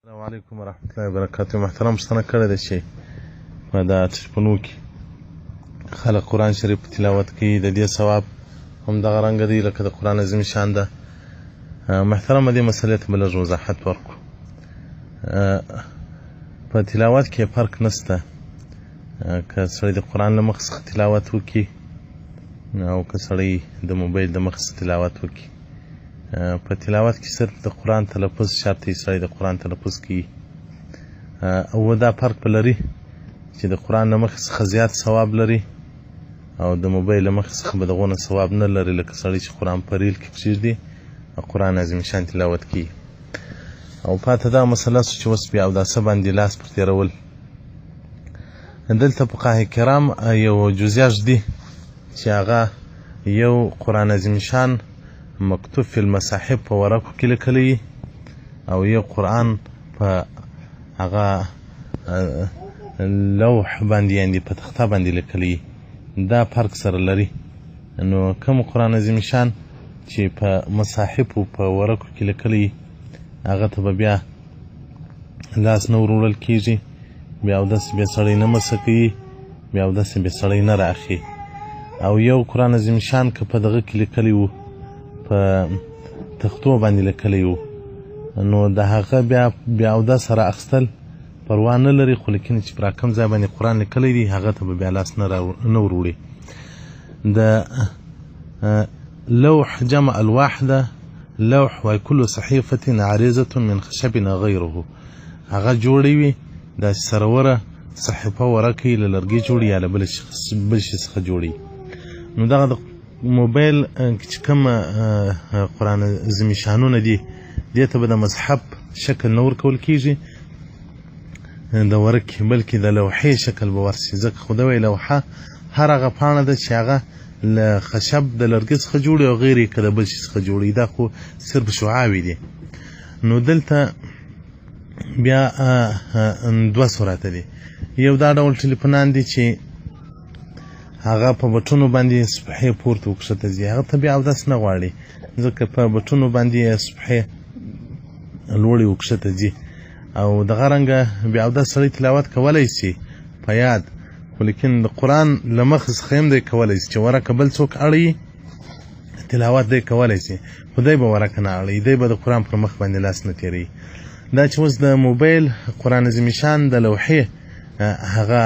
السلام علیکم ورحمت الله وبرکاته. محترم پوښتنه کړې ده چې په دا چشپنو کې خلک قرآن شریف تلاوت کوي، د دې ثواب همدغه رنګه دی لکه د قرآن عظیم شان ده. محترم دې مسئلې ته به لږ وضاحت ورکړو. په تلاوت کې فرق نشته، که سړی د قرآن له مخ څخه تلاوت وکړي او که سړی د موبایل د مخ څخه تلاوت وکړي. په تلاوت کې صرف د قرآن تلفظ شرط دی، سړی د قرآن تلفظ کوي او دا فرق به لري چې د قرآن له مخ څخه زیات ثواب لري او د موبایل له مخ څخه به دغونه ثواب نه لري، لکه سړی چې قرآن په ریل کې پرېږدي او قرآن عظیم شان تلاوت کوي. او پاته دا مسله چې اوس بیا اوداسه باندې لاس پر تېرول. دلته فقهای کرام یو جزیه ږدي چې هغه یو قرآن عظیم شان مکتوب فی المصاحف په ورقو کې لیکلی او یو قرآن په هغه لوح باندې یعنې په تخته باندې لیکلی. دا فرق سره لري. نو کوم قرآن عظیم شان چې په مصاحفو په ورقو کې لیکلی هغه ته به بیا لاس نه وروړل کېږي، بیا اوداسې بیا سړی نه مسه کوي، بیا اوداسې بیا سړی نه راخي. او یو قرآن عظیم شان که په دغه کې لیکلی و، په تختو باندې لیکلی و، نو د هغه بیا اودس سره اخیستل پروا نه لري، خو لیکن چې پر کوم ځای باندې قرآن لیکلی دی هغه ته به بیا لاس نه وروړي. د لوح جمع الواح ده. لوح وای کل صحیفة عریضة من خشب غیره، هغه جوړی وي داسې سروره صحیفه ورقه یې له لرګي جوړي یا له بل شي څخه جوړي. نو دغه د موبایل چې کوم قرآن عظیم شانونه دي دې ته به د مصحف شکل نه ورکول کېږي د ورقې، بلکې د لوحې شکل به ورسي. ځکه خو دوی لوحه هر هغه پاڼه ده چې هغه له خشب د لرګي څخه جوړي او غیر یې که د بل شي څخه جوړي، دا خو صرف شعاوې دي. نو دلته بیا دوه صورته دي. یو دا ډول ټلیفونان دي چې هغه په بټونو باندې سپحې پورته وکښته ځي، هغه ته بیا اودس نه غواړي، ځکه په بټونو باندې سپحې لوړې وکښته ځي او دغه رنګه بیا اودس سړی تلاوت کولی شي په یاد، خو لیکن د قرآن له مخ څخه هم دی کولی شي چې ورقه بل څوک اړوي تلاوت دی کولی شي، خو دی به ورقه نه اړوي، دی به د قرآن پر مخ باندې لاس نه تېروي. دا چې اوس د موبایل قرآن عظیم شان د لوحې هغه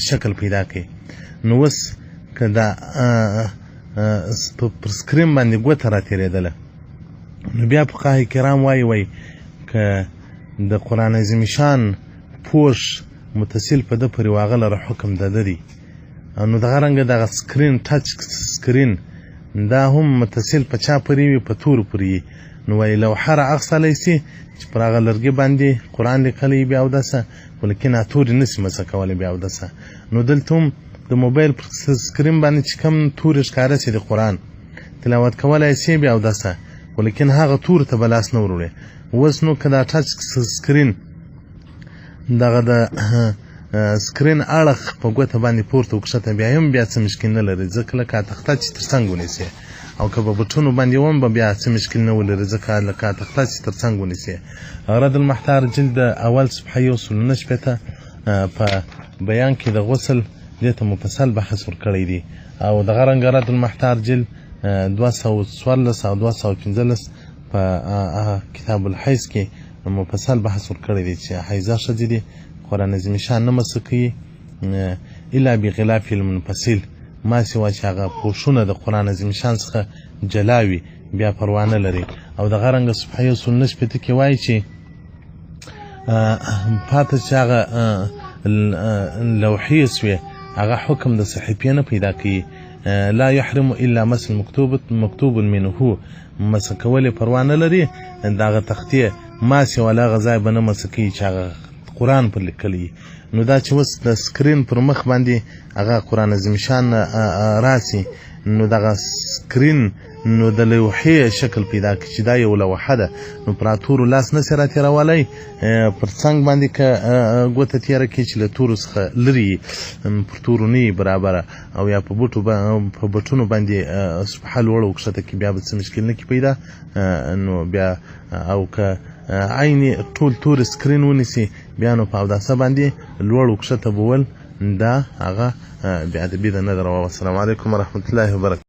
شکل پیدا کوي. نو اوس که دا پر سکرین باندې ګوته راتېرېدله نو بیا فقهای کرام وایي که د قرآن عظیم شان پوښ متصل په ده پورې واغلره حکم د ده دی. نو دغه رنګه دغه سکرین ټچ سکرین دا هم متصل په چا پورې وي؟ په تورو پورې وي. نو وایي لوحه رااخیستلی شي چې پر هغه لرګي باندې قرآن لیکلی بیا اودسه، خو لیکن تورې نشي مسه کولی بیا اودسه. نو دلته هم د موبایل پر سکرین باندې چې کوم تورې ښکاره شي د قرآن تلاوت کولی شي بیا اودسه، خو لیکن هغه تورو ته به لاس نه وروړي. اوس نو که دا ټچ سکرین دغه د سکرین اړخ په ګوته باندې پورته وکښته بیا هم بیا څه مشکل نه لري، ځکه لکه تخته چې تر څنګ ونیسي، او که په بټونو باندې هم به بیا څه مشکل نه ولري، ځکه لکه تخته چې تر څنګ ونیسي. رد المحتار جلد اول صفحه 190 په بیان کې د غسل دې ته مفصل بحث ورکړی دی، او دغه رنګه رد المحتار جلد 214 او 215 په کتاب الحیض کې مفصل بحث ورکړی دی چې حیضه ښځې دي قرآن عظیم شان نه مسه کوي الا بغلاف المنفصل، ما سوا چې هغه پوښونه د قرآن عظیم شان څخه جلا وي بیا پروا نه لري. او دغه رنګه صفحه 190 کې وایي چې پاته چې هغه لوحې سوې هغه حکم د صحیفې نه پیدا کوي. لا يحرم الا مس مکتوب منه، مسه کولې پروا نه لري، دغه تختې ما سوا له هغه ځای به نه مسه کوي چې هغه قرآن پر لیکلی. نو دا چې اوس د سکرین پر مخ باندې هغه قرآن عظیم شان راسي، نو دغه سکرین نو د لوحې شکل پیدا کړي چې دا یو لوحه ده، نو پر تورو لاس نشي راتېرولی، پر څنګ باندې که ګوته تېره کړي چې له تورو څخه لرې پر تورو نه وي برابره، او یا په بټونو باندې سپحه لوړه وکښته کړي بیا به څه مشکل نه کړي پیدا. نو بیا او که عین ټول تور سکرین ونیسي بیا نو په اوداسه باندې لوړ وکښته بول دا هغه بې ادبي ده نه ده. والسلام علیکم ورحمة الله وبرکاته.